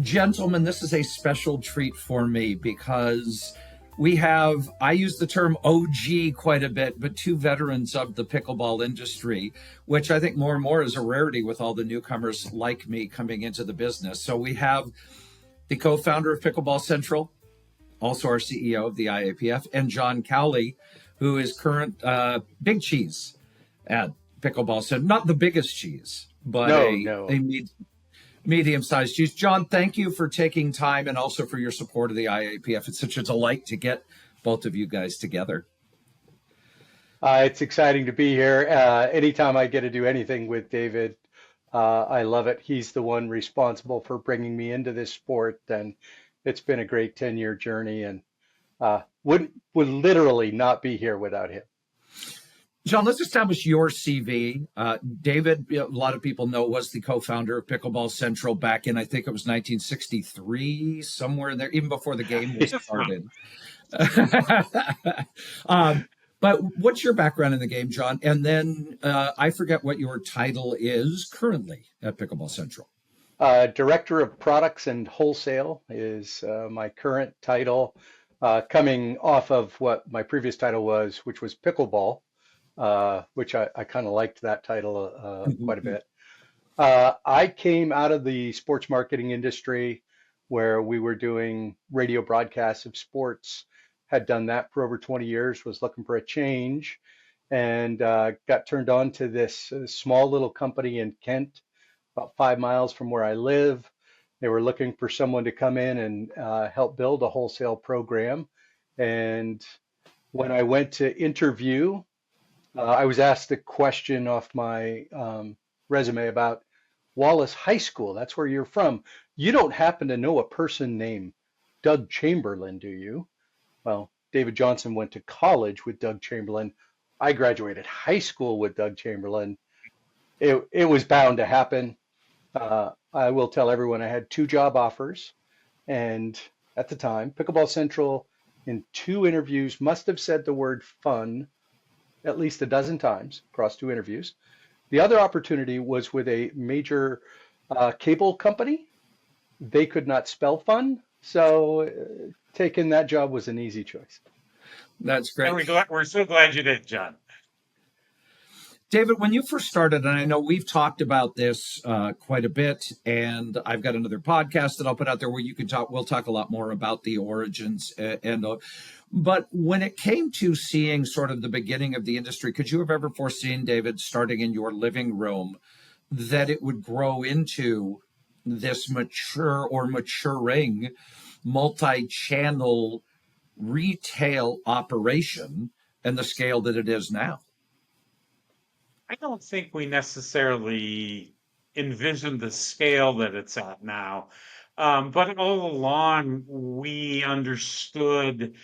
Gentlemen, this is a special treat for me because I use the term OG quite a bit, but two veterans of the pickleball industry, which I think more and more is a rarity with all the newcomers like me coming into the business. So we have the co-founder of Pickleball Central, also our CEO of the IAPF, and John Cowley, who is current big cheese at Pickleball Central. Not the biggest cheese, but a medium-sized cheese. John, thank you for taking time and also for your support of the IAPF. It's such a delight to get both of you guys together. It's exciting to be here. Anytime I get to do anything with David, I love it. He's the one responsible for bringing me into this sport, and it's been a great 10-year journey, and would literally not be here without him. John, let's establish your CV. David, a lot of people know, was the co-founder of Pickleball Central back in, I think it was 1963, somewhere in there, even before the game was started. But what's your background in the game, John? And then I forget what your title is currently at Pickleball Central. Director of Products and Wholesale is my current title, coming off of what my previous title was, which was Pickleball. Which I kind of liked that title quite a bit. I came out of the sports marketing industry where we were doing radio broadcasts of sports, had done that for over 20 years, was looking for a change, and got turned on to this small little company in Kent, about 5 miles from where I live. They were looking for someone to come in and help build a wholesale program. And when I went to interview, I was asked a question off my resume about Wallace High School. That's where you're from. You don't happen to know a person named Doug Chamberlain, do you? Well, David Johnson went to college with Doug Chamberlain. I graduated high school with Doug Chamberlain. It was bound to happen. I will tell everyone I had 2 job offers. And at the time, Pickleball Central in 2 interviews must have said the word fun at least a dozen times across 2 interviews. The other opportunity was with a major cable company. They could not spell fun, so taking that job was an easy choice. That's great. And we're so glad you did, John. David, when you first started, and I know we've talked about this quite a bit, and I've got another podcast that I'll put out there where you can talk. We'll talk a lot more about the origins but when it came to seeing sort of the beginning of the industry, could you have ever foreseen, David, starting in your living room, that it would grow into this mature or maturing multi-channel retail operation and the scale that it is now? I don't think we necessarily envisioned the scale that it's at now. But all along, we understood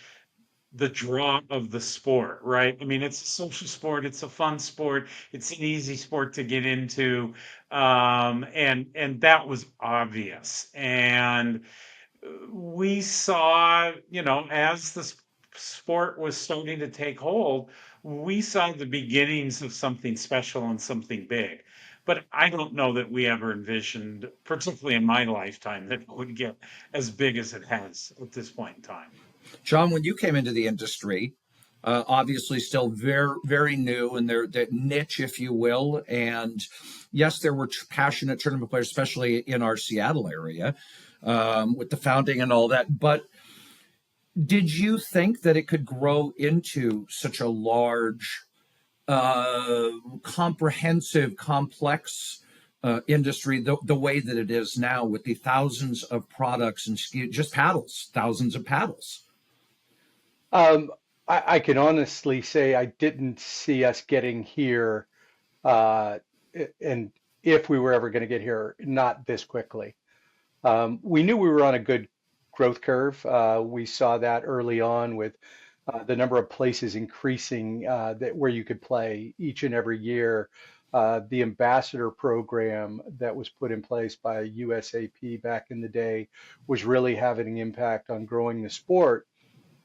the draw of the sport, right? I mean, it's a social sport, it's a fun sport, it's an easy sport to get into, and that was obvious. And we saw, as the sport was starting to take hold, we saw the beginnings of something special and something big. But I don't know that we ever envisioned, particularly in my lifetime, that it would get as big as it has at this point in time. John, when you came into the industry, obviously still very, very new in their niche, if you will. And yes, there were passionate tournament players, especially in our Seattle area, with the founding and all that. But did you think that it could grow into such a large, comprehensive, complex industry the way that it is now, with the thousands of products and just paddles, thousands of paddles? I can honestly say I didn't see us getting here, and if we were ever going to get here, not this quickly. We knew we were on a good growth curve. We saw that early on with the number of places increasing where you could play each and every year. The ambassador program that was put in place by USAP back in the day was really having an impact on growing the sport.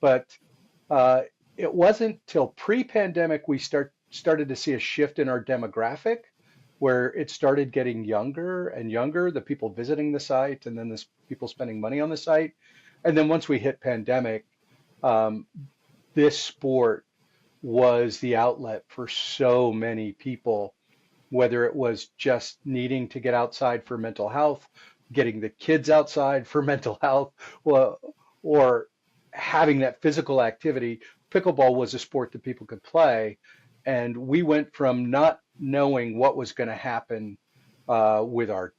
But it wasn't till pre-pandemic we started to see a shift in our demographic. where it started getting younger and younger, the people visiting the site, and then this people spending money on the site. And then once we hit pandemic, um, this sport was the outlet for so many people, whether it was just needing to get outside for mental health, getting the kids outside for mental health, or, or having that physical activity. Pickleball was a sport that people could play. And we went from not knowing what was going to happen with our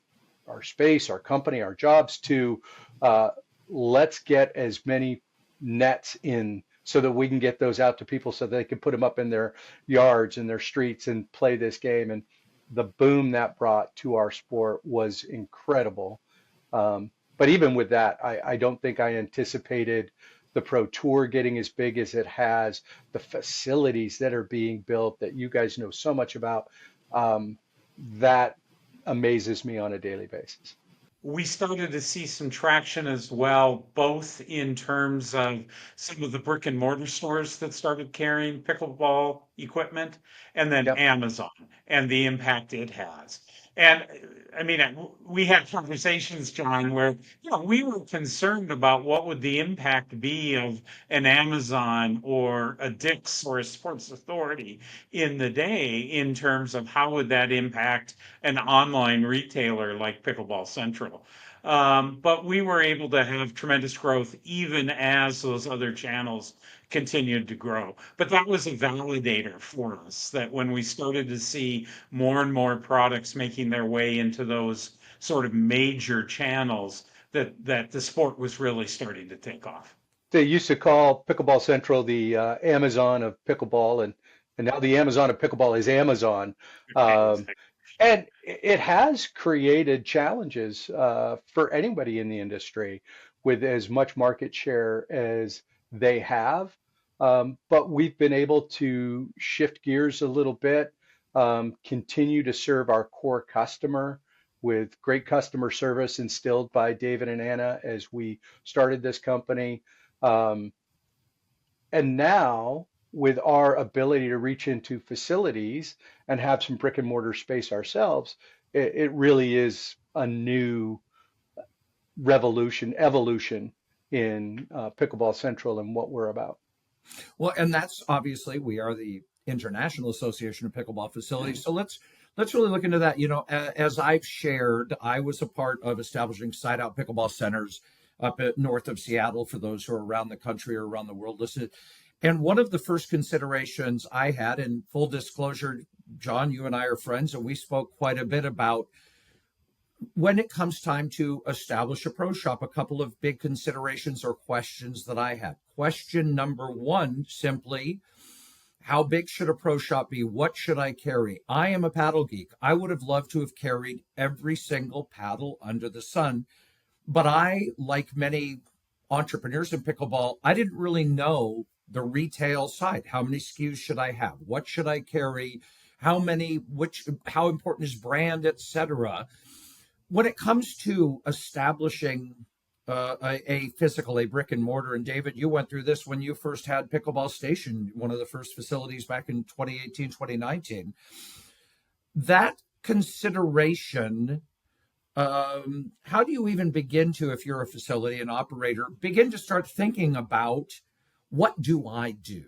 space, our company, our jobs to uh, let's get as many nets in so that we can get those out to people so they can put them up in their yards and their streets and play this game. And the boom that brought to our sport was incredible. But even with that, I don't think I anticipated the Pro Tour getting as big as it has, the facilities that are being built that you guys know so much about. That amazes me on a daily basis. We started to see some traction as well, both in terms of some of the brick and mortar stores that started carrying pickleball equipment, and then Yep. Amazon and the impact it has. And I mean, we had conversations, John, where we were concerned about what would the impact be of an Amazon or a Dick's or a Sports Authority in the day in terms of how would that impact an online retailer like Pickleball Central. But we were able to have tremendous growth even as those other channels continued to grow. But that was a validator for us that when we started to see more and more products making their way into those sort of major channels, that the sport was really starting to take off. They used to call Pickleball Central the Amazon of pickleball, and now the Amazon of pickleball is Amazon. Um, and it has created challenges for anybody in the industry with as much market share as they have. But we've been able to shift gears a little bit, continue to serve our core customer with great customer service instilled by David and Anna as we started this company. Um, and now, with our ability to reach into facilities and have some brick and mortar space ourselves, it really is a new evolution in Pickleball Central and what we're about. Well, and that's obviously we are the International Association of Pickleball Facilities. So let's really look into that. As I've shared, I was a part of establishing side out pickleball centers up at north of Seattle for those who are around the country or around the world listening. And one of the first considerations I had, in full disclosure, John, you and I are friends, and we spoke quite a bit about when it comes time to establish a pro shop, a couple of big considerations or questions that I had. Question number one, simply, how big should a pro shop be? What should I carry? I am a paddle geek. I would have loved to have carried every single paddle under the sun. But I, like many entrepreneurs in pickleball, I didn't really know the retail side. How many SKUs should I have? What should I carry? How important is brand, etc. When it comes to establishing a brick and mortar, and David, you went through this when you first had Pickleball Station, one of the first facilities back in 2018, 2019. That consideration, how do you even begin to, if you're a facility and operator, begin to start thinking about what do I do?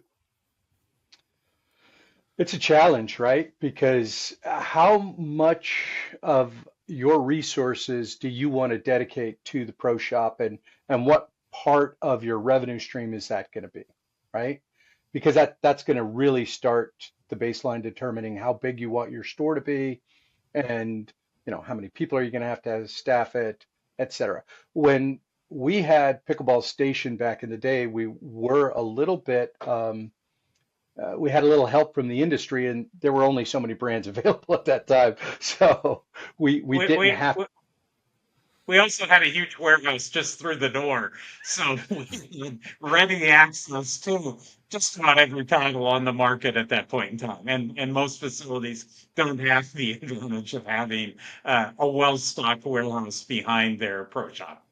It's a challenge, right? Because how much of your resources do you want to dedicate to the pro shop, and what part of your revenue stream is that going to be, right? Because that's going to really start the baseline determining how big you want your store to be, and how many people are you going to have staff it, et cetera. When we had Pickleball Station back in the day, we were a little bit we had a little help from the industry, and there were only so many brands available at that time. So we We, didn't we, have, we also had a huge warehouse just through the door. So we had ready access to just about every title on the market at that point in time. And most facilities don't have the advantage of having a well-stocked warehouse behind their pro shop.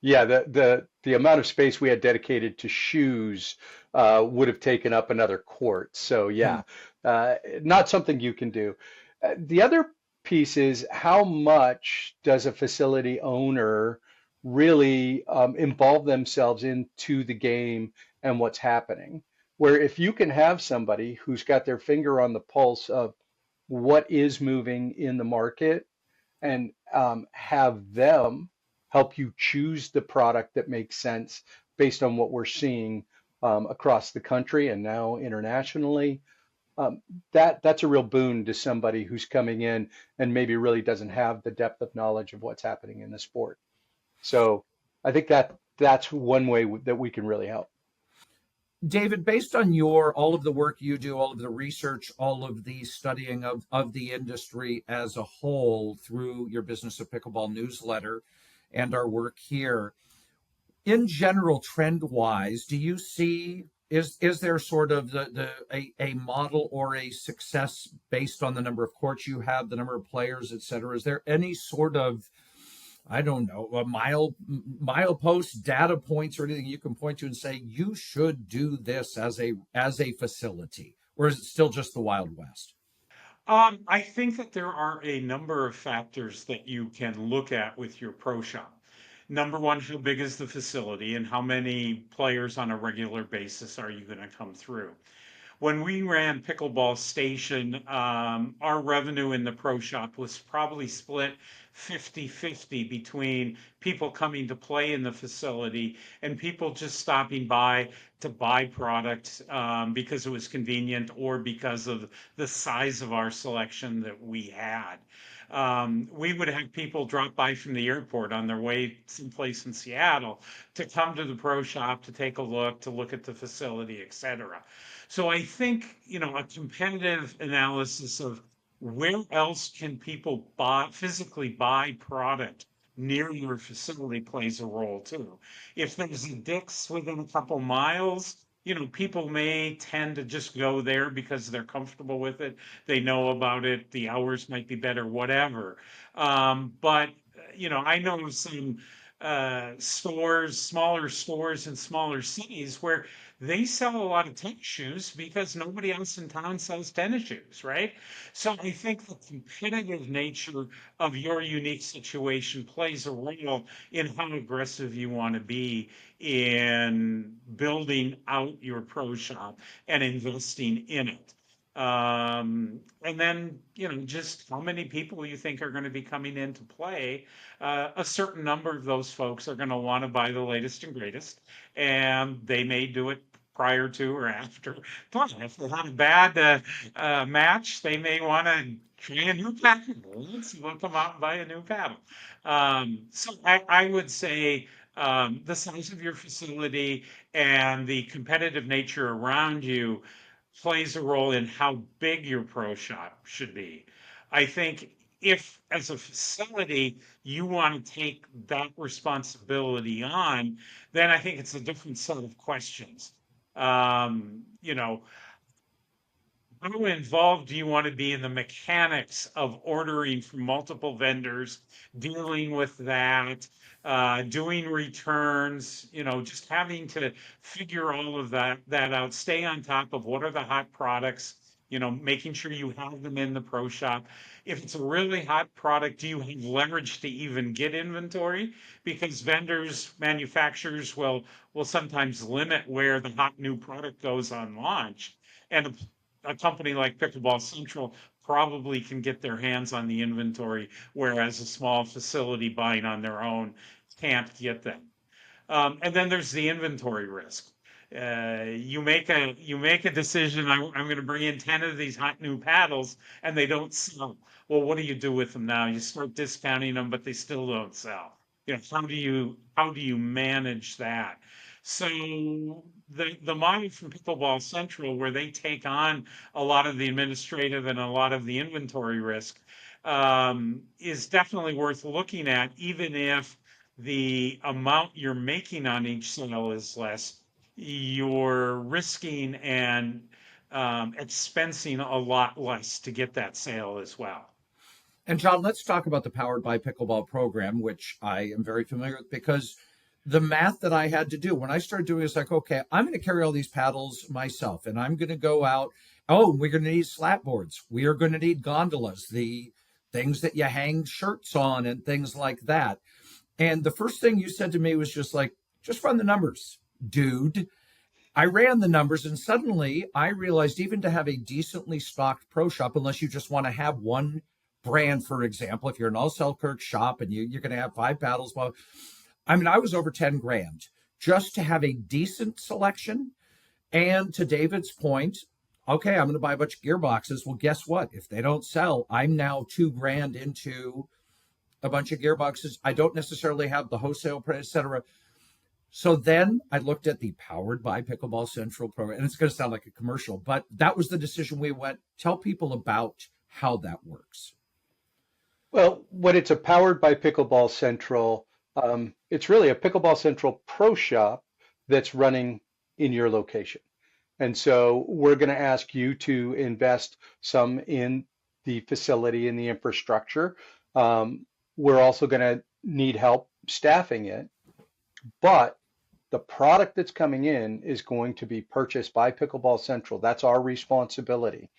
yeah, the amount of space we had dedicated to shoes would have taken up another court. So Hmm. yeah, not something you can do. The other piece is how much does a facility owner really involve themselves into the game and what's happening? Where if you can have somebody who's got their finger on the pulse of what is moving in the market and have them help you choose the product that makes sense based on what we're seeing across the country and now internationally, um, that's a real boon to somebody who's coming in and maybe really doesn't have the depth of knowledge of what's happening in the sport. So I think that's one way that we can really help. David, based on your all of the work you do, all of the research, all of the studying of the industry as a whole through your Business of Pickleball newsletter and our work here, in general, trend wise, do you see is there sort of a model or a success based on the number of courts you have, the number of players, et cetera? Is there any sort of, I don't know, a milepost, data points, or anything you can point to and say you should do this as a facility, or is it still just the Wild West? I think that there are a number of factors that you can look at with your pro shop. Number one, how big is the facility and how many players on a regular basis are you going to come through? When we ran Pickleball Station, our revenue in the pro shop was probably split 50-50 between people coming to play in the facility and people just stopping by to buy products because it was convenient or because of the size of our selection that we had. We would have people drop by from the airport on their way someplace in Seattle to come to the pro shop to take a look, to look at the facility, etc. So I think, a competitive analysis of where else can people physically buy product near your facility plays a role too. If there's a Dick's within a couple miles, people may tend to just go there because they're comfortable with it. They know about it. The hours might be better, whatever. But I know some stores, smaller stores in smaller cities where they sell a lot of tennis shoes because nobody else in town sells tennis shoes, right? So I think the competitive nature of your unique situation plays a role in how aggressive you want to be in building out your pro shop and investing in it. And then, just how many people you think are going to be coming into play. A certain number of those folks are going to want to buy the latest and greatest, and they may do it prior to or after. But if they had a bad match, they may want to try a new paddle. Let's will come out and buy a new paddle. So I would say the size of your facility and the competitive nature around you plays a role in how big your pro shop should be. I think if, as a facility, you want to take that responsibility on, then I think it's a different set of questions. You know, how involved do you want to be in the mechanics of ordering from multiple vendors, dealing with that, doing returns, just having to figure all of that out, stay on top of what are the hot products, making sure you have them in the pro shop. If it's a really hot product, do you have leverage to even get inventory? Because vendors, manufacturers will sometimes limit where the hot new product goes on launch. And a company like Pickleball Central probably can get their hands on the inventory, whereas a small facility buying on their own can't get them. And then there's the inventory risk. You make a decision. I'm going to bring in 10 of these hot new paddles, and they don't sell. Well, what do you do with them now? You start discounting them, but they still don't sell. How do you manage that? So the model from Pickleball Central, where they take on a lot of the administrative and a lot of the inventory risk, is definitely worth looking at, even if the amount you're making on each sale is less. You're risking and expensing a lot less to get that sale as well. And John, let's talk about the Powered by Pickleball program, which I am very familiar with because the math that I had to do when I started doing it is like, okay, I'm going to carry all these paddles myself and I'm going to go out. Oh, we're going to need slat boards. We are going to need gondolas. things that you hang shirts on and things like that. And the first thing you said to me was just like, just run the numbers, dude. I ran the numbers and suddenly I realized even to have a decently stocked pro shop, unless you just want to have one brand, for example, if you're an all Selkirk shop and you're going to have 5 paddles, well, I mean, I was over 10 grand just to have a decent selection. And to David's point, okay, I'm going to buy a bunch of gearboxes. Well, guess what? If they don't sell, I'm now 2 grand into a bunch of gearboxes. I don't necessarily have the wholesale price, etc. So then I looked at the Powered by Pickleball Central program, and it's going to sound like a commercial, but that was the decision we went. Tell people about how that works. Well, when it's a powered by Pickleball Central, it's really a Pickleball Central pro shop that's running in your location. And so we're going to ask you to invest some in the facility and the infrastructure. We're also going to need help staffing it, but the product that's coming in is going to be purchased by Pickleball Central. That's our responsibility.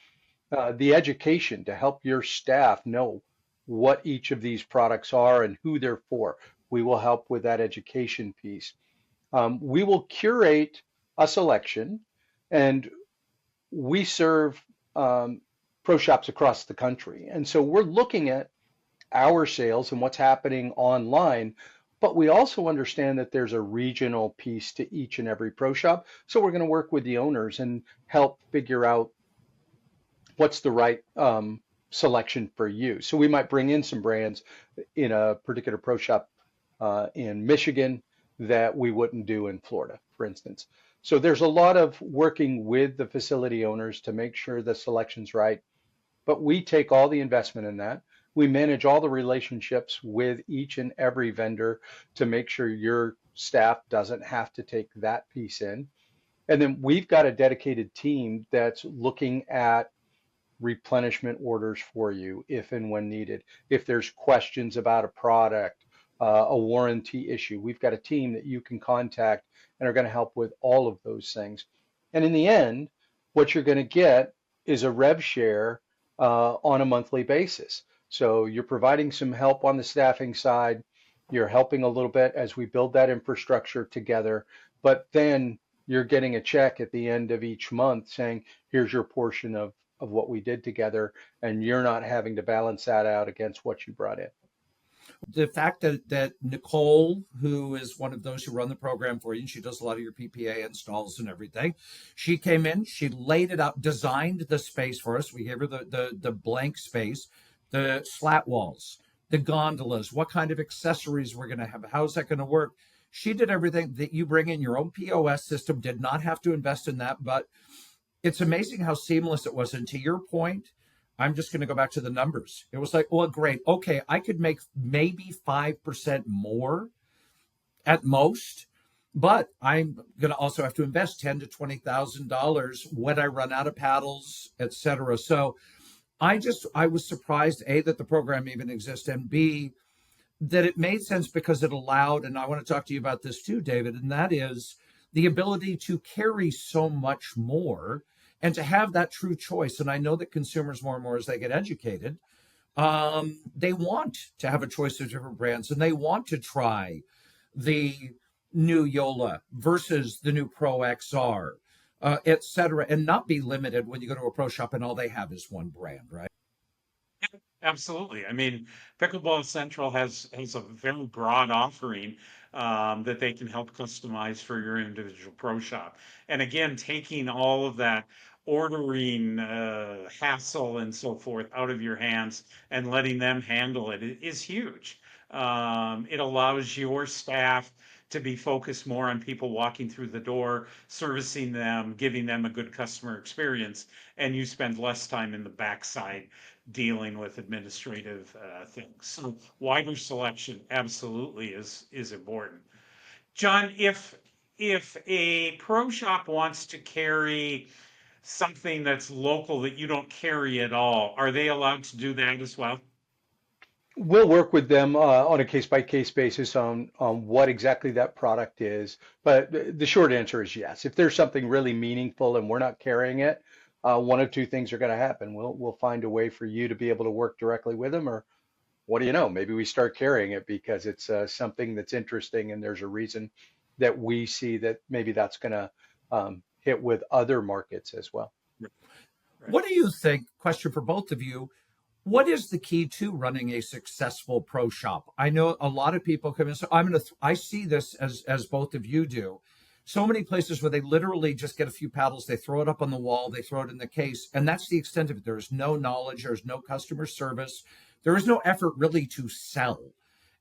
The education to help your staff know what each of these products are and who they're for. We will help with that education piece. We will curate a selection, and we serve pro shops across the country. And so we're looking at our sales and what's happening online, but we also understand that there's a regional piece to each and every pro shop. So we're going to work with the owners and help figure out what's the right selection for you. So we might bring in some brands in a particular pro shop in Michigan that we wouldn't do in Florida, for instance. So there's a lot of working with the facility owners to make sure the selection's right, but we take all the investment in that. We manage all the relationships with each and every vendor to make sure your staff doesn't have to take that piece in. And then we've got a dedicated team that's looking at replenishment orders for you if and when needed. If there's questions about a product, a warranty issue, we've got a team that you can contact and are going to help with all of those things. And in the end, what you're going to get is a rev share on a monthly basis. So you're providing some help on the staffing side. You're helping a little bit as we build that infrastructure together, but then you're getting a check at the end of each month saying, here's your portion of what we did together, and you're not having to balance that out against what you brought in. The fact that Nicole, who is one of those who run the program for you, and she does a lot of your PPA installs and everything, she came in, she laid it out, designed the space for us. We gave her the blank space, the slat walls, the gondolas, what kind of accessories we're going to have, how's that going to work. She did everything that you bring in your own POS system, did not have to invest in that, but it's amazing how seamless it was. And to your point, I'm just going to go back to the numbers. It was like, well, great. Okay, I could make maybe 5% more at most, but I'm going to also have to invest $10,000 to $20,000 when I run out of paddles, etc. So I was surprised, A, that the program even exists, and B, that it made sense because it allowed, and I want to talk to you about this too, David, and that is the ability to carry so much more and to have that true choice. And I know that consumers more and more as they get educated, they want to have a choice of different brands, and they want to try the new Yola versus the new Pro XR, et cetera, and not be limited when you go to a pro shop and all they have is one brand, right? Absolutely. I mean, Pickleball Central has a very broad offering that they can help customize for your individual pro shop. And again, taking all of that ordering hassle and so forth out of your hands and letting them handle it is huge. It allows your staff to be focused more on people walking through the door, servicing them, giving them a good customer experience, and you spend less time in the backside dealing with administrative things. So wider selection absolutely is important. John, if a pro shop wants to carry something that's local that you don't carry at all, are they allowed to do that as well? We'll work with them on a case-by-case basis on what exactly that product is. But the short answer is yes. If there's something really meaningful and we're not carrying it, one of two things are going to happen. We'll find a way for you to be able to work directly with them, or what do you know? Maybe we start carrying it because it's something that's interesting, and there's a reason that we see that maybe that's going to hit with other markets as well. Right. Right. What do you think? Question for both of you. What is the key to running a successful pro shop? I know a lot of people come in. So I see this as both of you do. So many places where they literally just get a few paddles, they throw it up on the wall, they throw it in the case, and that's the extent of it. There's no knowledge, there's no customer service, there is no effort really to sell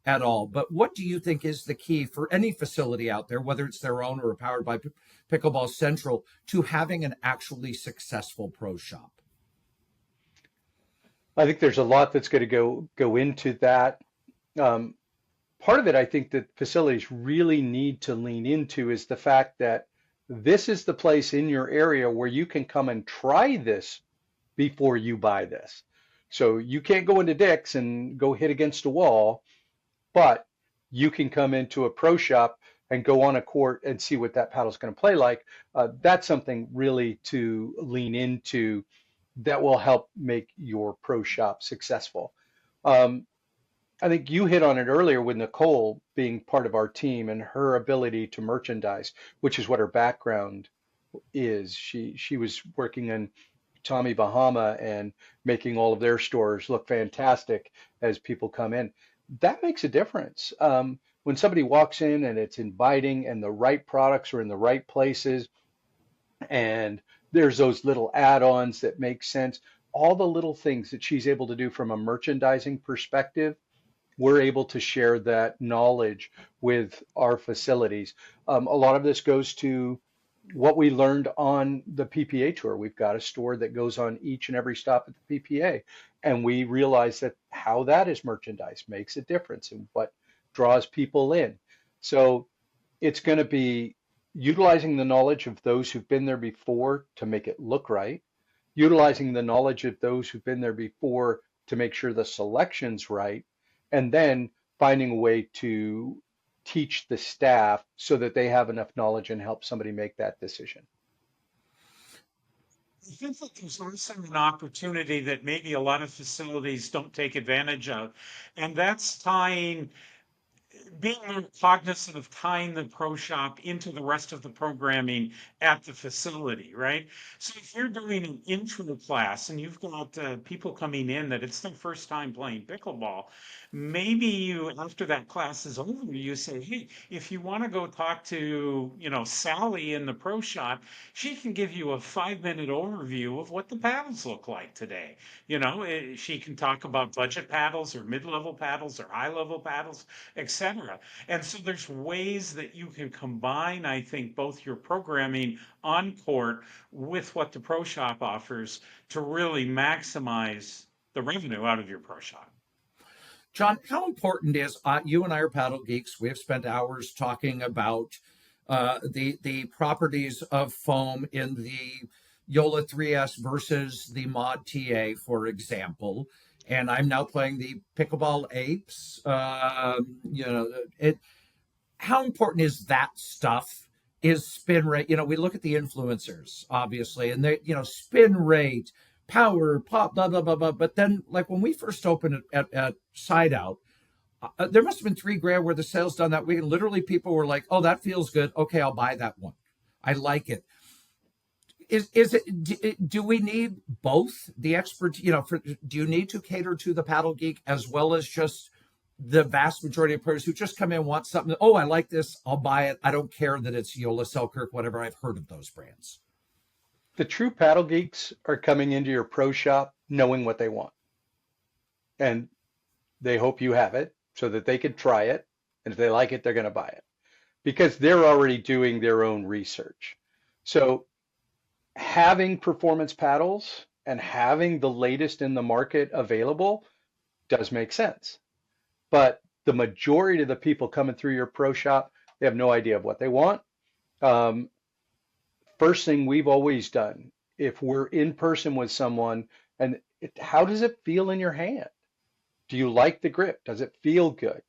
at all. But what do you think is the key for any facility out there, whether it's their own or powered by Pickleball Central, to having an actually successful pro shop? I think there's a lot that's going to go into that. Um, Part of it, I think that facilities really need to lean into is the fact that this is the place in your area where you can come and try this before you buy this. So you can't go into Dick's and go hit against a wall, but you can come into a pro shop and go on a court and see what that paddle's going to play like. That's something really to lean into that will help make your pro shop successful. Um, I think you hit on it earlier with Nicole being part of our team and her ability to merchandise, which is what her background is. She was working in Tommy Bahama and making all of their stores look fantastic as people come in. That makes a difference. When somebody walks in and it's inviting and the right products are in the right places and there's those little add-ons that make sense, all the little things that she's able to do from a merchandising perspective, we're able to share that knowledge with our facilities. A lot of this goes to what we learned on the PPA tour. We've got a store that goes on each and every stop at the PPA, and we realize that how that is merchandised makes a difference in what draws people in. So it's going to be utilizing the knowledge of those who've been there before to make it look right, utilizing the knowledge of those who've been there before to make sure the selection's right, and then finding a way to teach the staff so that they have enough knowledge and help somebody make that decision. I think that there's also an opportunity that maybe a lot of facilities don't take advantage of, and that's being more cognizant of tying the pro shop into the rest of the programming at the facility, right? So if you're doing an intro class and you've got people coming in that it's their first time playing pickleball, maybe you, after that class is over, you say, hey, if you want to go talk to, Sally in the pro shop, she can give you a 5-minute overview of what the paddles look like today. She can talk about budget paddles or mid-level paddles or high-level paddles, etc. And so there's ways that you can combine, I think, both your programming on court with what the pro shop offers to really maximize the revenue out of your pro shop. John, how important is you and I are paddle geeks? We have spent hours talking about the properties of foam in the Yola 3S versus the Mod TA, for example. And I'm now playing the Pickleball Apes. How important is that stuff? Is spin rate? We look at the influencers, obviously, and they, spin rate, power, pop, blah, blah, blah, blah. But then, like when we first opened at Side Out, there must have been $3,000 worth of sales done that week. And literally people were like, oh, that feels good. Okay, I'll buy that one. I like it. Do we need both the expert, do you need to cater to the paddle geek as well as just the vast majority of players who just come in and want something? Oh, I like this. I'll buy it. I don't care that it's Yola, Selkirk, whatever. I've heard of those brands. The true paddle geeks are coming into your pro shop knowing what they want. And they hope you have it so that they can try it. And if they like it, they're going to buy it because they're already doing their own research. So having performance paddles and having the latest in the market available does make sense. But the majority of the people coming through your pro shop, they have no idea of what they want. First thing we've always done, if we're in person with someone, how does it feel in your hand? Do you like the grip? Does it feel good?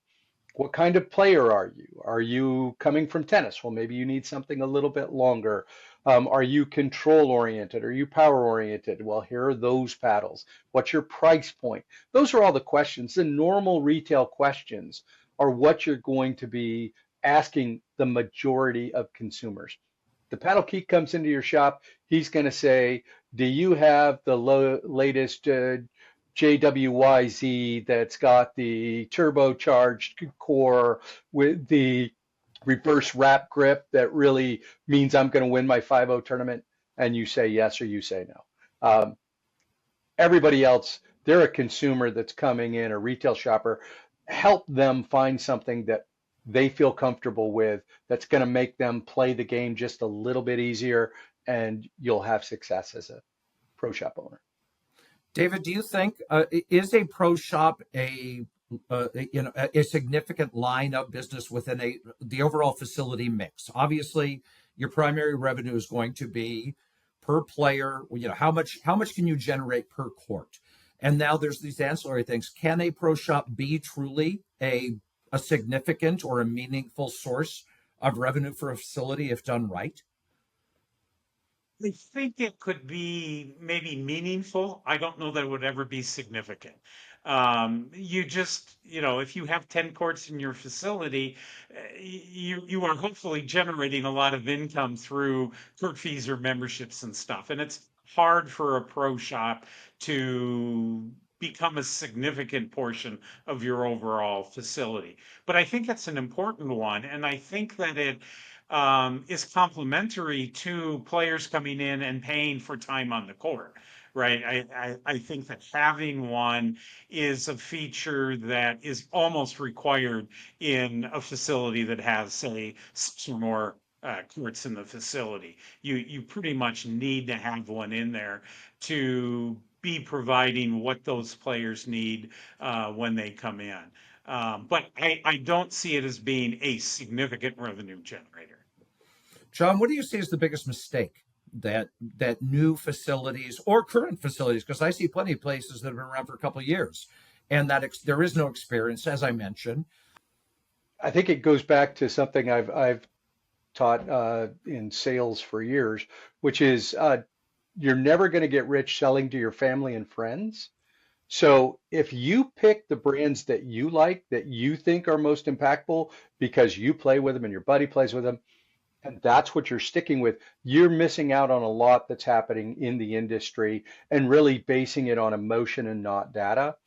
What kind of player are you? Are you coming from tennis? Well, maybe you need something a little bit longer. Are you control oriented? Are you power oriented? Well, here are those paddles. What's your price point? Those are all the questions. The normal retail questions are what you're going to be asking the majority of consumers. The paddle geek comes into your shop, he's going to say, do you have the latest JWYZ that's got the turbocharged core with the reverse wrap grip that really means I'm going to win my 5-0 tournament? And you say yes or you say no. Everybody else, they're a consumer that's coming in, a retail shopper. Help them find something that they feel comfortable with that's going to make them play the game just a little bit easier, and you'll have success as a pro shop owner. David, do you think is a pro shop a significant line of business within the overall facility mix? Obviously, your primary revenue is going to be per player. How much can you generate per court? And now there's these ancillary things. Can a pro shop be truly a significant or a meaningful source of revenue for a facility if done right? I think it could be maybe meaningful. I don't know that it would ever be significant. You just, if you have 10 courts in your facility, you are hopefully generating a lot of income through court fees or memberships and stuff. And it's hard for a pro shop to become a significant portion of your overall facility. But I think it's an important one. And I think that it is complementary to players coming in and paying for time on the court, right? I think that having one is a feature that is almost required in a facility that has, say, six or more courts in the facility. You pretty much need to have one in there to be providing what those players need when they come in. But I don't see it as being a significant revenue generator. John, what do you see as the biggest mistake that new facilities or current facilities, because I see plenty of places that have been around for a couple of years, and that there is no experience, as I mentioned. I think it goes back to something I've taught in sales for years, which is you're never going to get rich selling to your family and friends. So if you pick the brands that you like, that you think are most impactful because you play with them and your buddy plays with them, and that's what you're sticking with, you're missing out on a lot that's happening in the industry and really basing it on emotion and not data.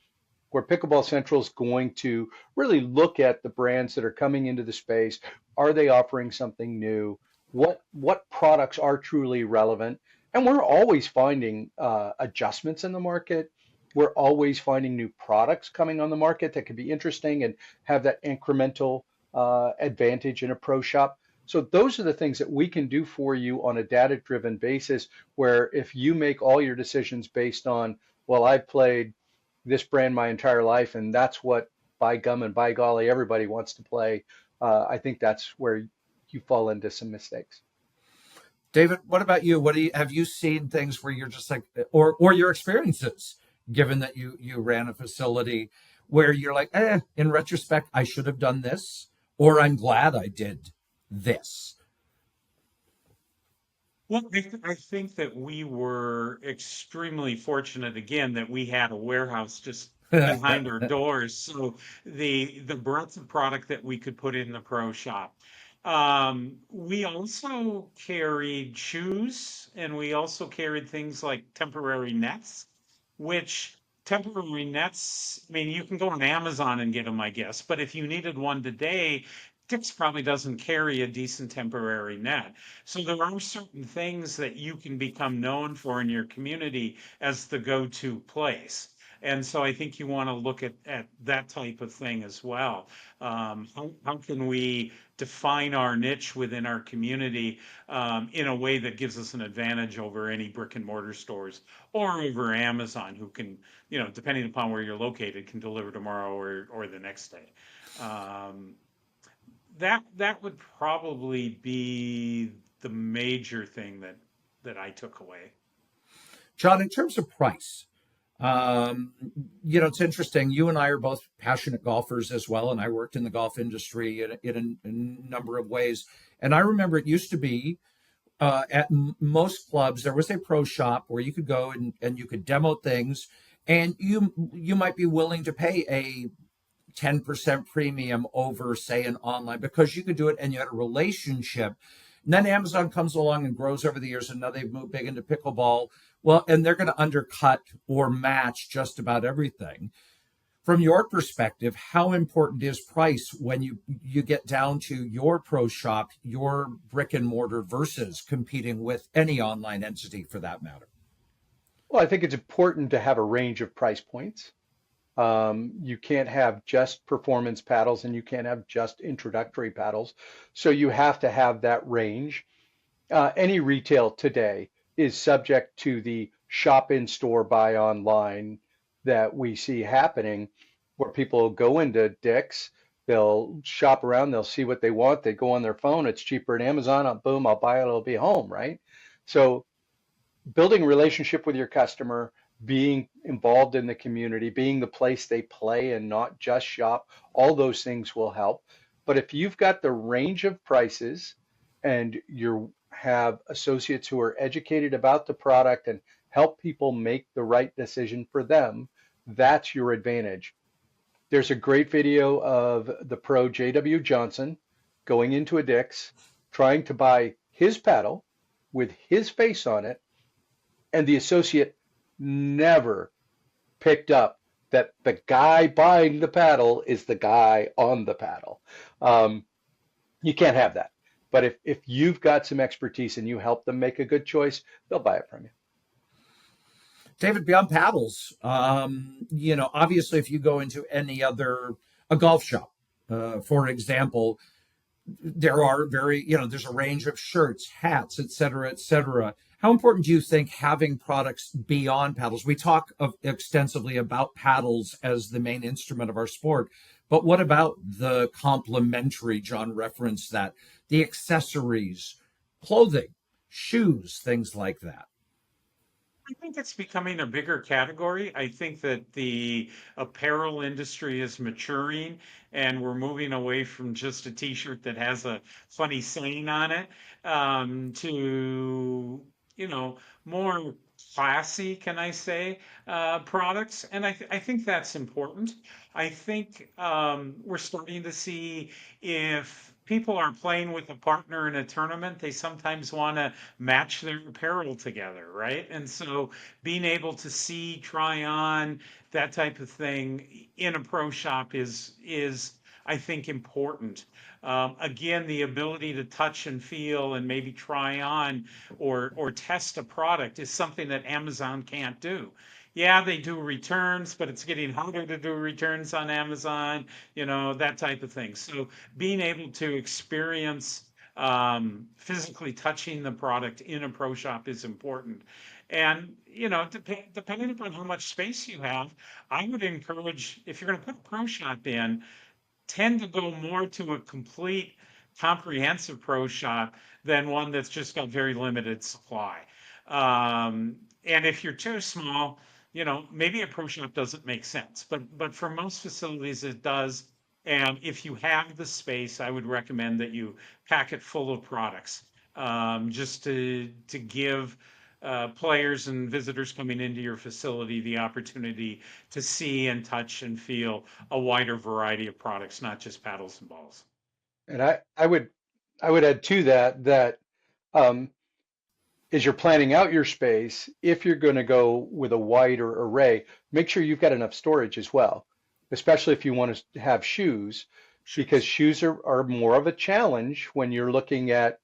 Where Pickleball Central is going to really look at the brands that are coming into the space. Are they offering something new? What products are truly relevant? And we're always finding adjustments in the market. We're always finding new products coming on the market that could be interesting and have that incremental advantage in a pro shop. So those are the things that we can do for you on a data-driven basis, where if you make all your decisions based on, well, I've played this brand my entire life, and that's what, by gum and by golly, everybody wants to play. I think that's where you fall into some mistakes. David, what about you? Have you seen things where you're just like, or your experiences, given that you ran a facility where you're like, in retrospect, I should have done this, or I'm glad I did this? Well, I think that we were extremely fortunate again that we had a warehouse just behind our doors. So the breadth of product that we could put in the pro shop. We also carried shoes and we also carried things like temporary nets, which temporary nets, I mean, you can go on Amazon and get them, I guess, but if you needed one today, Dick's probably doesn't carry a decent temporary net. So there are certain things that you can become known for in your community as the go-to place. And so I think you want to look at that type of thing as well. How can we define our niche within our community in a way that gives us an advantage over any brick and mortar stores or over Amazon, who can, depending upon where you're located, can deliver tomorrow or the next day. That would probably be the major thing that I took away. John, in terms of price, Um, it's interesting. You and I are both passionate golfers as well, and I worked in the golf industry in a number of ways. And I remember it used to be at most clubs there was a pro shop where you could go and you could demo things, and you might be willing to pay a 10% premium over, say, an online because you could do it and you had a relationship. And then Amazon comes along and grows over the years, and now they've moved big into pickleball. Well, and they're going to undercut or match just about everything. From your perspective, how important is price when you get down to your pro shop, your brick and mortar versus competing with any online entity for that matter? Well, I think it's important to have a range of price points. You can't have just performance paddles and you can't have just introductory paddles. So you have to have that range. Any retail today is subject to the shop in store, buy online that we see happening, where people go into Dick's, they'll shop around, they'll see what they want, they go on their phone, it's cheaper at Amazon, boom, I'll buy it, it'll be home, right? So building a relationship with your customer, being involved in the community, being the place they play and not just shop, all those things will help. But if you've got the range of prices and you have associates who are educated about the product and help people make the right decision for them, that's your advantage. There's a great video of the pro JW Johnson going into a Dick's, trying to buy his paddle with his face on it, and the associate never picked up that the guy buying the paddle is the guy on the paddle. Um, you can't have that. But if you've got some expertise and you help them make a good choice, they'll buy it from you. David, beyond paddles, obviously, if you go into a golf shop, for example, there are there's a range of shirts, hats, et cetera, et cetera. How important do you think having products beyond paddles? We talk extensively about paddles as the main instrument of our sport, but what about the complementary? John referenced that, the accessories, clothing, shoes, things like that. I think it's becoming a bigger category. I think that the apparel industry is maturing and we're moving away from just a t-shirt that has a funny saying on it, to, more classy, can I say, products. And I think that's important. I think we're starting to see if people are playing with a partner in a tournament, they sometimes want to match their apparel together, right? And so being able to see, try on that type of thing in a pro shop is I think important. Again, the ability to touch and feel and maybe try on or test a product is something that Amazon can't do. Yeah, they do returns, but it's getting harder to do returns on Amazon, that type of thing. So being able to experience physically touching the product in a pro shop is important. And, depending upon how much space you have, I would encourage, if you're going to put a pro shop in, tend to go more to a complete comprehensive pro shop than one that's just got very limited supply. And if you're too small, maybe a pro shop doesn't make sense, but for most facilities it does. And if you have the space, I would recommend that you pack it full of products, just to give players and visitors coming into your facility the opportunity to see and touch and feel a wider variety of products, not just paddles and balls. And I would add to that um, as you're planning out your space, if you're going to go with a wider array, make sure you've got enough storage as well, especially if you want to have shoes, because Shoes. shoes are more of a challenge when you're looking at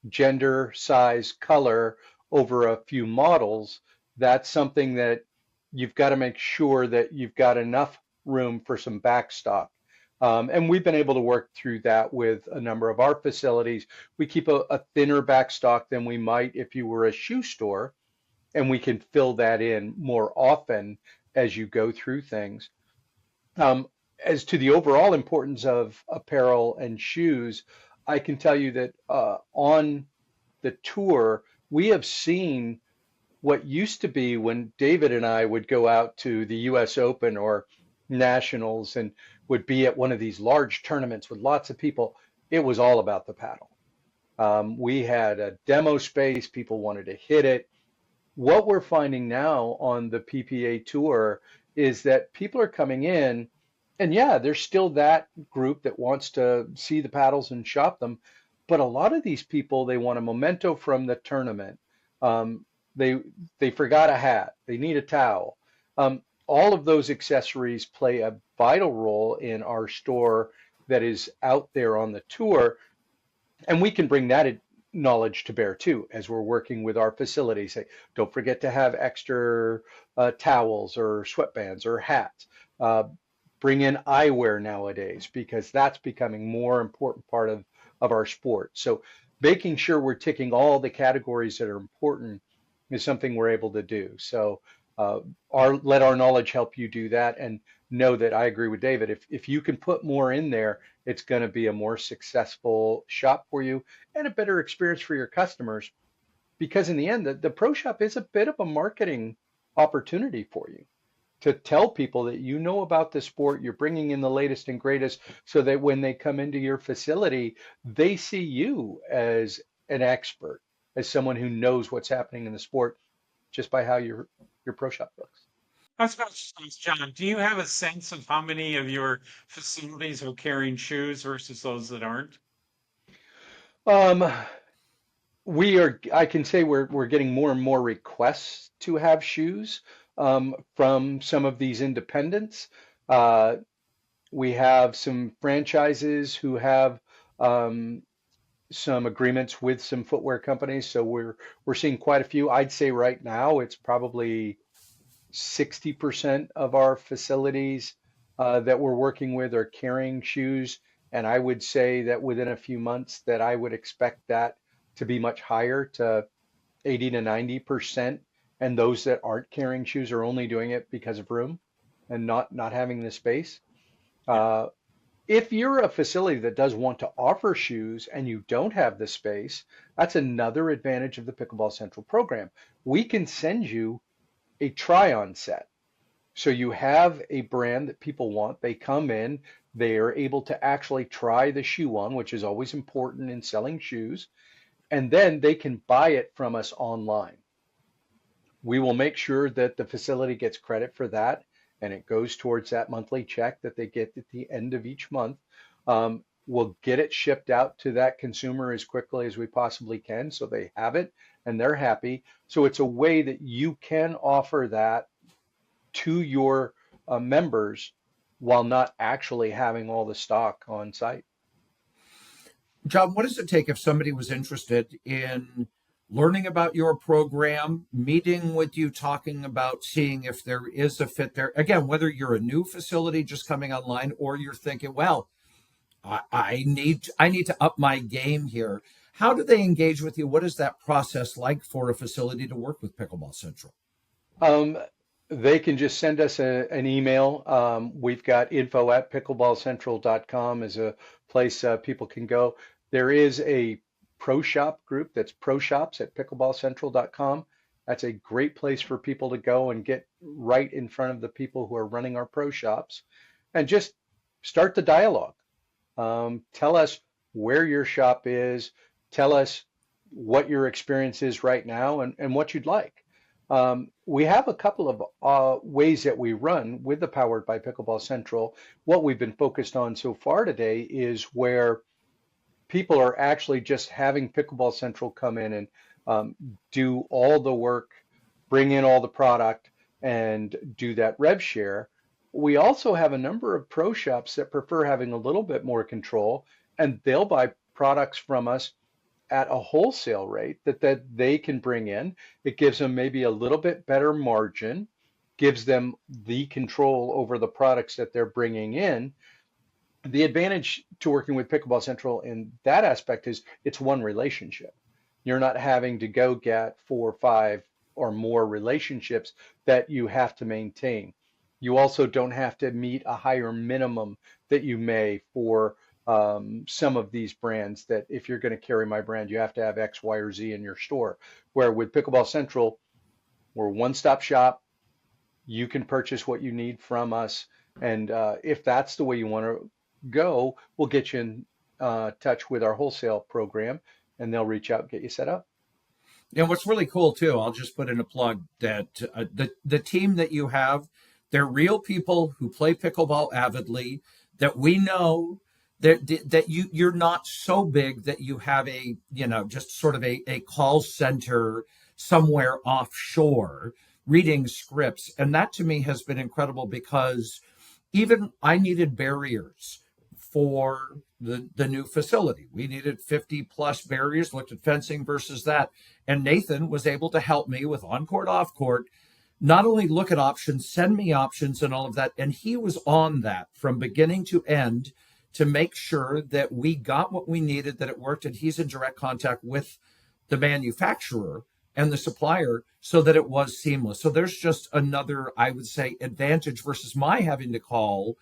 gender, size, color over a few models. That's something that you've got to make sure that you've got enough room for some backstock. And we've been able to work through that with a number of our facilities. We keep a thinner backstock than we might if you were a shoe store, and we can fill that in more often as you go through things. Um, as to the overall importance of apparel and shoes, I can tell you that on the tour, we have seen what used to be when David and I would go out to the US Open or Nationals and would be at one of these large tournaments with lots of people, it was all about the paddle. We had a demo space, people wanted to hit it. What we're finding now on the PPA tour is that people are coming in, and yeah, there's still that group that wants to see the paddles and shop them, but a lot of these people, they want a memento from the tournament. Um, they they forgot a hat, they need a towel. All of those accessories play a vital role in our store that is out there on the tour, and we can bring that knowledge to bear too as we're working with our facilities. Say, don't forget to have extra towels or sweatbands or hats. Uh, Bring in eyewear nowadays because that's becoming more important part of our sport. So making sure we're ticking all the categories that are important is something we're able to do. So uh, let our knowledge help you do that, and know that I agree with David. If you can put more in there, it's going to be a more successful shop for you and a better experience for your customers. Because in the end, the pro shop is a bit of a marketing opportunity for you to tell people that you know about the sport, you're bringing in the latest and greatest, so that when they come into your facility, they see you as an expert, as someone who knows what's happening in the sport just by how your pro shop looks. I was about to ask John, do you have a sense of how many of your facilities are carrying shoes versus those that aren't? Um, I can say we're getting more and more requests to have shoes from some of these independents. Uh, we have some franchises who have um, some agreements with some footwear companies, so we're seeing quite a few. I'd say right now it's probably 60% of our facilities that we're working with are carrying shoes. And I would say that within a few months that I would expect that to be much higher, to 80 to 90%. And those that aren't carrying shoes are only doing it because of room and not having the space. Yeah. Uh, if you're a facility that does want to offer shoes and you don't have the space, that's another advantage of the Pickleball Central program. We can send you a try-on set. So you have a brand that people want. They come in, they are able to actually try the shoe on, which is always important in selling shoes, and then they can buy it from us online. We will make sure that the facility gets credit for that, and it goes towards that monthly check that they get at the end of each month. We'll get it shipped out to that consumer as quickly as we possibly can so they have it and they're happy. So it's a way that you can offer that to your members while not actually having all the stock on site. John, what does it take if somebody was interested in learning about your program, meeting with you, talking about seeing if there is a fit there? Again, whether you're a new facility just coming online or you're thinking, well, I need to up my game here. How do they engage with you? What is that process like for a facility to work with Pickleball Central? Um, they can just send us an email. We've got info at pickleballcentral.com as a place people can go. There is a pro shop group that's pro shops at pickleballcentral.com. That's a great place for people to go and get right in front of the people who are running our pro shops and just start the dialogue. Tell us where your shop is. Tell us what your experience is right now and what you'd like. We have a couple of ways that we run with the Powered by Pickleball Central. What we've been focused on so far today is where people are actually just having Pickleball Central come in and do all the work, bring in all the product, and do that rev share. We also have a number of pro shops that prefer having a little bit more control, and they'll buy products from us at a wholesale rate that they can bring in. It gives them maybe a little bit better margin, gives them the control over the products that they're bringing in. The advantage to working with Pickleball Central in that aspect is it's one relationship. You're not having to go get 4 or 5 or more relationships that you have to maintain. You also don't have to meet a higher minimum that you may for some of these brands, that if you're going to carry my brand, you have to have X, Y, or Z in your store. Where with Pickleball Central, We're a one-stop shop. You can purchase what you need from us. And if that's the way you want to go, we'll get you in touch with our wholesale program and they'll reach out and get you set up. And what's really cool too, I'll just put in a plug that the team that you have, they're real people who play pickleball avidly. That we know that you're not so big that you have a just sort of a call center somewhere offshore reading scripts, and that to me has been incredible because even I needed barriers for the new facility. We needed 50 plus barriers, looked at fencing versus that. And Nathan was able to help me with on court, off court, not only look at options, send me options and all of that. And he was on that from beginning to end to make sure that we got what we needed, that it worked. And he's in direct contact with the manufacturer and the supplier so that it was seamless. So there's just another, I would say, advantage versus my having to call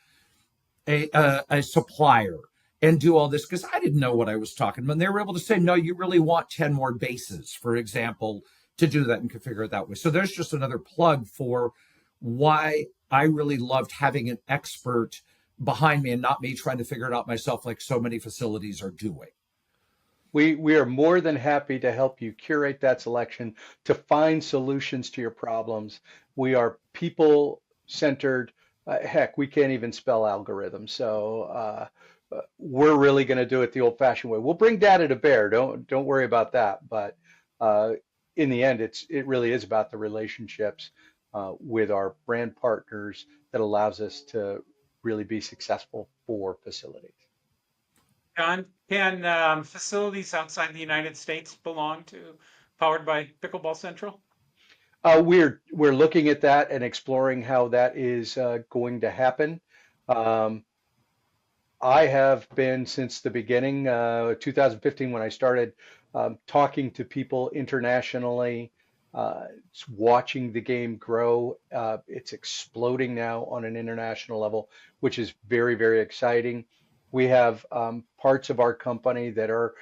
a supplier and do all this because I didn't know what I was talking about. And they were able to say, no, you really want 10 more bases, for example, to do that and configure it that way. So there's just another plug for why I really loved having an expert behind me and not me trying to figure it out myself like so many facilities are doing. We are more than happy to help you curate that selection to find solutions to your problems. We are people centered. Heck, we can't even spell algorithms. So we're really going to do it the old fashioned way. We'll bring data to bear. Don't worry about that. But uh, in the end, it really is about the relationships with our brand partners that allows us to really be successful for facilities. John, can facilities outside the United States belong to powered by Pickleball Central? We're looking at that and exploring how that is going to happen. Um, I have been since the beginning, 2015, when I started talking to people internationally, watching the game grow. It's exploding now on an international level, which is very, very exciting. We have parts of our company that are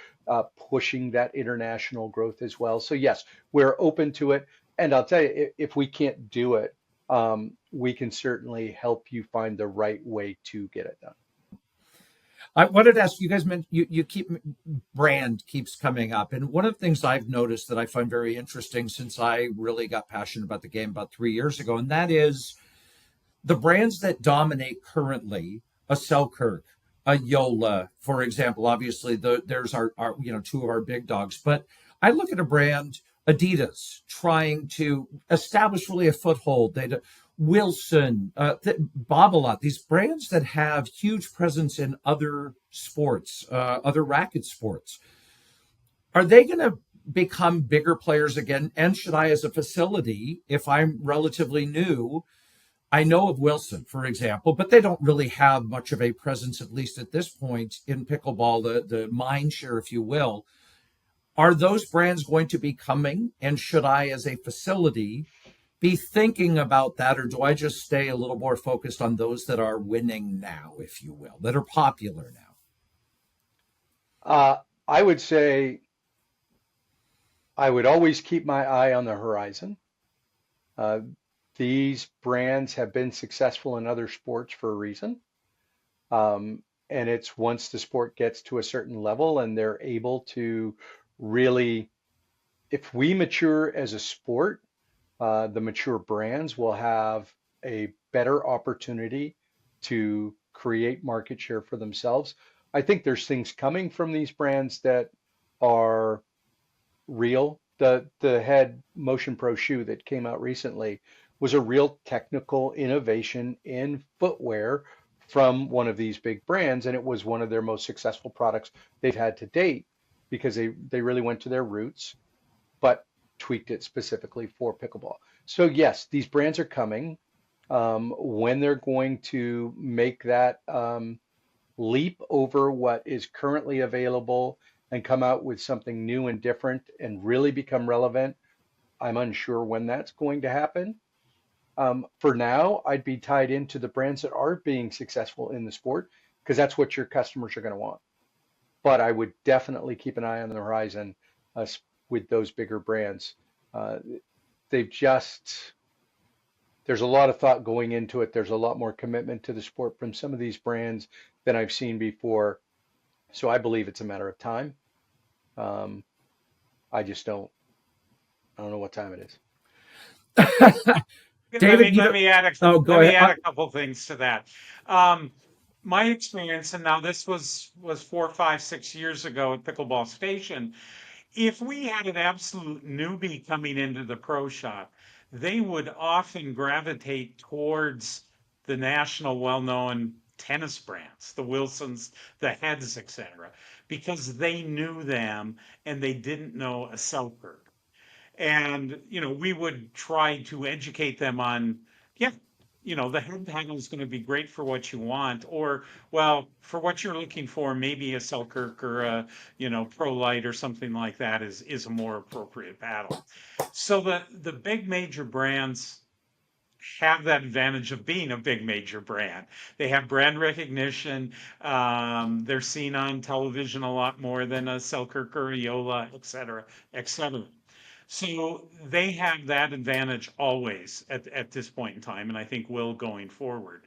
pushing that international growth as well. So yes, we're open to it. And I'll tell you, if we can't do it, we can certainly help you find the right way to get it done. I wanted to ask you guys, you keep brand keeps coming up. And one of the things I've noticed that I find very interesting since I really got passionate about the game about 3 years ago, and that is the brands that dominate currently, a Selkirk, a Yola, for example. Obviously, there's our two of our big dogs. But I look at a brand, Adidas, trying to establish really a foothold. Wilson, Babolat, these brands that have huge presence in other sports, other racket sports. Are they going to become bigger players again? And should I, as a facility, if I'm relatively new, I know of Wilson, for example, but they don't really have much of a presence, at least at this point, in pickleball, the mind share, if you will. Are those brands going to be coming? And should I, as a facility, be thinking about that? Or do I just stay a little more focused on those that are winning now, if you will, that are popular now? I would say I would always keep my eye on the horizon. Uh, these brands have been successful in other sports for a reason. And it's once the sport gets to a certain level and they're able to really, if we mature as a sport, the mature brands will have a better opportunity to create market share for themselves. I think there's things coming from these brands that are real. The head Motion Pro shoe that came out recently was a real technical innovation in footwear from one of these big brands, and it was one of their most successful products they've had to date because they really went to their roots, but tweaked it specifically for pickleball. So yes, these brands are coming. When they're going to make that leap over what is currently available and come out with something new and different and really become relevant, I'm unsure when that's going to happen. For now, I'd be tied into the brands that are being successful in the sport because that's what your customers are going to want. But I would definitely keep an eye on the horizon uh, with those bigger brands. Uh, they've just, there's a lot of thought going into it. There's a lot more commitment to the sport from some of these brands than I've seen before. So I believe it's a matter of time. Um, I just I don't know what time it is. David, you Let know, me add oh, let go me ahead. add a couple things to that. Um, my experience, and now this was 4, 5, 6 years ago at Pickleball Station. If we had an absolute newbie coming into the pro shop, they would often gravitate towards the national well-known tennis brands, the Wilsons, the Heads, etc., because they knew them and they didn't know a Selkirk. And we would try to educate them on, yeah, the head handle is going to be great for what you want, or well, for what you're looking for, maybe a Selkirk or a Pro Light or something like that is a more appropriate paddle. So the big major brands have that advantage of being a big major brand. They have brand recognition. They're seen on television a lot more than a Selkirk or a Yola, et cetera, et cetera. So they have that advantage always at this point in time, and I think will going forward.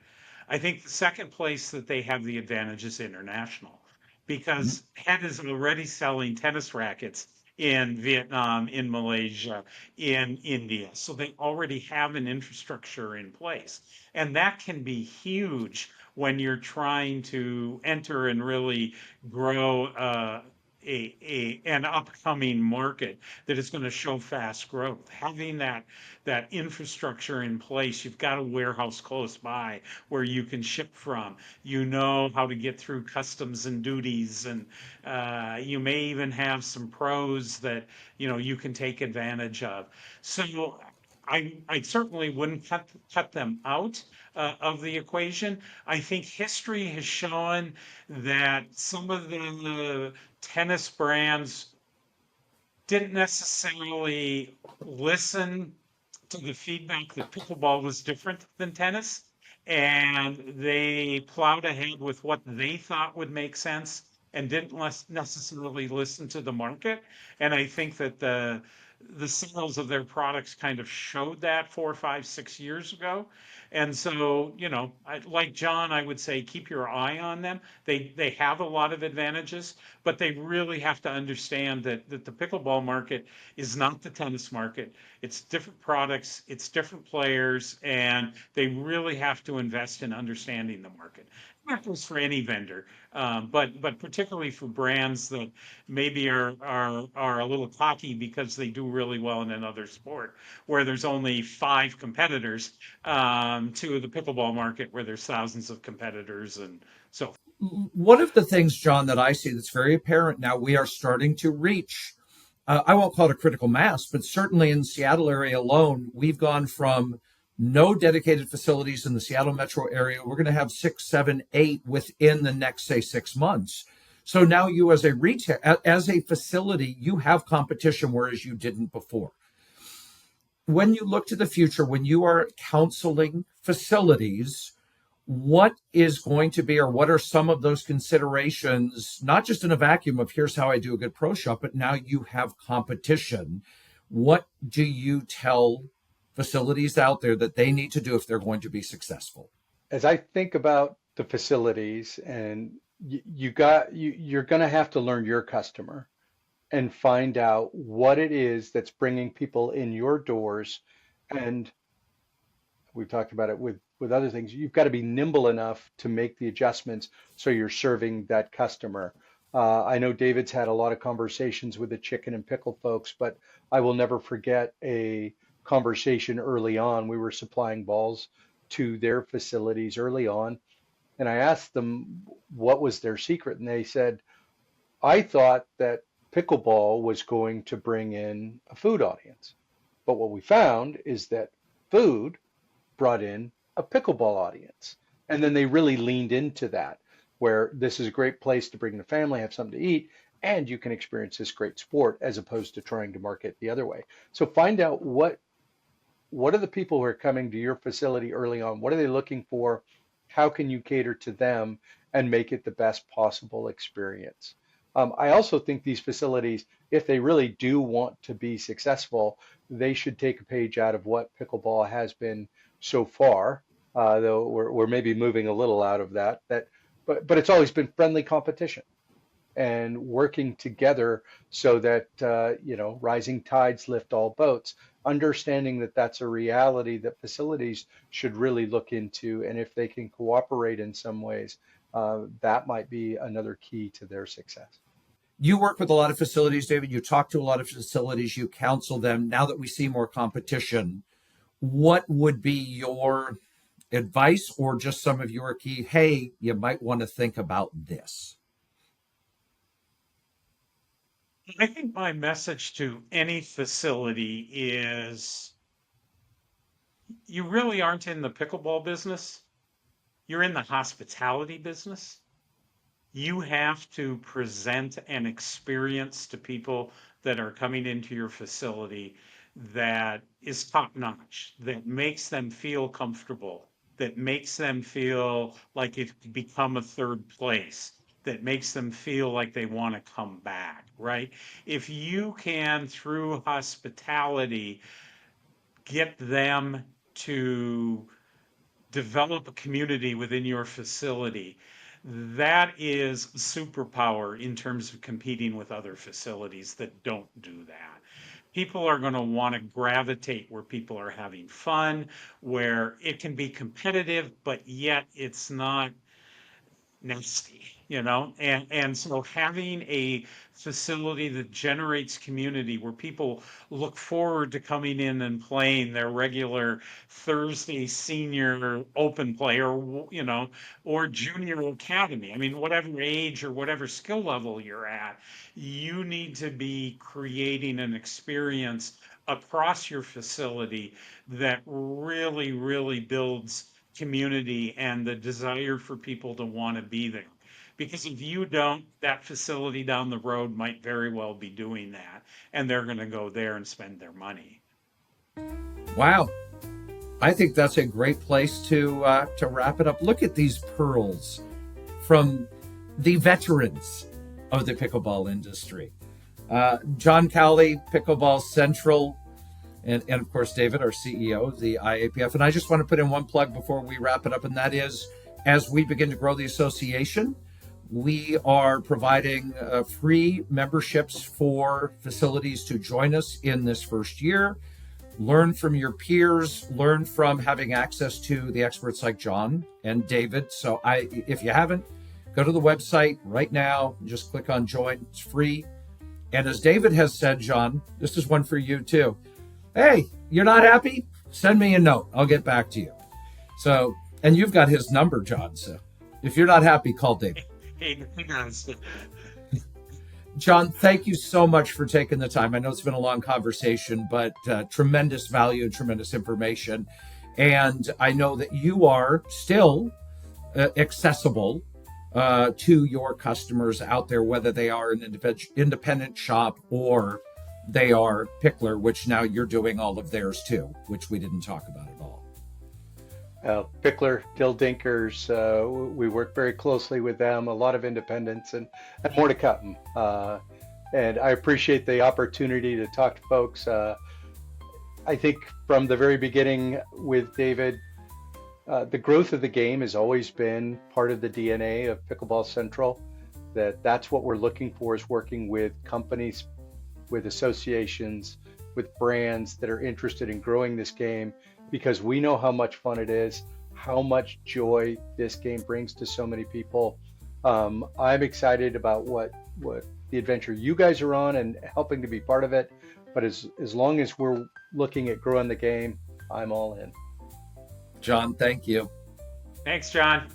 I think the second place that they have the advantage is international, because Head is already selling tennis rackets in Vietnam, in Malaysia, in India. So they already have an infrastructure in place. And that can be huge when you're trying to enter and really grow an upcoming market that is going to show fast growth. Having that infrastructure in place, you've got a warehouse close by where you can ship from. You know how to get through customs and duties, and you may even have some pros that you can take advantage of. So I certainly wouldn't cut them out of the equation. I think history has shown that some of the tennis brands didn't necessarily listen to the feedback that pickleball was different than tennis, and they plowed ahead with what they thought would make sense and didn't necessarily listen to the market. And I think that the sales of their products kind of showed that 4, 5, 6 years ago. And so, like John, I would say keep your eye on them. They have a lot of advantages, but they really have to understand that the pickleball market is not the tennis market. It's different products, it's different players, and they really have to invest in understanding the market. Not just for any vendor, but particularly for brands that maybe are a little cocky because they do really well in another sport where there's only 5 competitors, to the pickleball market where there's thousands of competitors and so. One of the things, John, that I see that's very apparent now, we are starting to reach, I won't call it a critical mass, but certainly in the Seattle area alone, we've gone from no dedicated facilities in the Seattle metro area. We're going to have 6, 7, 8 within the next, say, 6 months. So now you as a retail, as a facility, you have competition, whereas you didn't before. When you look to the future, when you are counseling facilities, what is going to be, or what are some of those considerations, not just in a vacuum of here's how I do a good pro shop, but now you have competition. What do you tell facilities out there that they need to do if they're going to be successful? As I think about the facilities, and you're going to have to learn your customer and find out what it is that's bringing people in your doors. And we've talked about it with other things. You've got to be nimble enough to make the adjustments so you're serving that customer. I know David's had a lot of conversations with the chicken and pickle folks, but I will never forget a conversation early on. We were supplying balls to their facilities early on, and I asked them what was their secret, and they said, I thought that pickleball was going to bring in a food audience. But what we found is that food brought in a pickleball audience. And then they really leaned into that, where this is a great place to bring the family, have something to eat, and you can experience this great sport as opposed to trying to market the other way. So find out what are the people who are coming to your facility early on? What are they looking for? How can you cater to them and make it the best possible experience? I also think these facilities, if they really do want to be successful, they should take a page out of what pickleball has been so far. Though we're maybe moving a little out of that. But it's always been friendly competition and working together so that rising tides lift all boats, understanding that that's a reality that facilities should really look into, and if they can cooperate in some ways, that might be another key to their success. You work with a lot of facilities, David. You talk to a lot of facilities. You counsel them. Now that we see more competition, what would be your advice or just some of your key, hey, you might want to think about this? I think my message to any facility is you really aren't in the pickleball business. You're in the hospitality business. You have to present an experience to people that are coming into your facility that is top notch, that makes them feel comfortable, that makes them feel like it could become a third place, that makes them feel like they want to come back, right? If you can, through hospitality, get them to develop a community within your facility, that is a superpower in terms of competing with other facilities that don't do that. People are going to want to gravitate where people are having fun, where it can be competitive, but yet it's not nasty, and so having a facility that generates community where people look forward to coming in and playing their regular Thursday senior open play, or junior academy. I mean, whatever age or whatever skill level you're at, you need to be creating an experience across your facility that really, really builds community and the desire for people to want to be there. Because if you don't, that facility down the road might very well be doing that, and they're going to go there and spend their money. Wow. I think that's a great place to wrap it up. Look at these pearls from the veterans of the pickleball industry. John Cowley, Pickleball Central, and of course, David, our CEO of the IAPF. And I just want to put in one plug before we wrap it up, and that is, as we begin to grow the association, we are providing free memberships for facilities to join us in this first year. Learn from your peers, learn from having access to the experts like John and David. So if you haven't, go to the website right now, just click on join, it's free. And as David has said, John, this is one for you too. Hey, you're not happy? Send me a note. I'll get back to you. So, and you've got his number, John. So if you're not happy, call David. Hey, John, thank you so much for taking the time. I know it's been a long conversation, but tremendous value and tremendous information. And I know that you are still accessible to your customers out there, whether they are an independent shop or they are Pickler, which now you're doing all of theirs too, which we didn't talk about at all. Pickler, Dill Dinkers, we work very closely with them, a lot of independents, and more to come. And I appreciate the opportunity to talk to folks. I think from the very beginning with David, the growth of the game has always been part of the DNA of Pickleball Central. That's what we're looking for, is working with companies, with associations, with brands that are interested in growing this game, because we know how much fun it is, how much joy this game brings to so many people. I'm excited about what the adventure you guys are on and helping to be part of it. But as long as we're looking at growing the game, I'm all in. John, thank you. Thanks, John.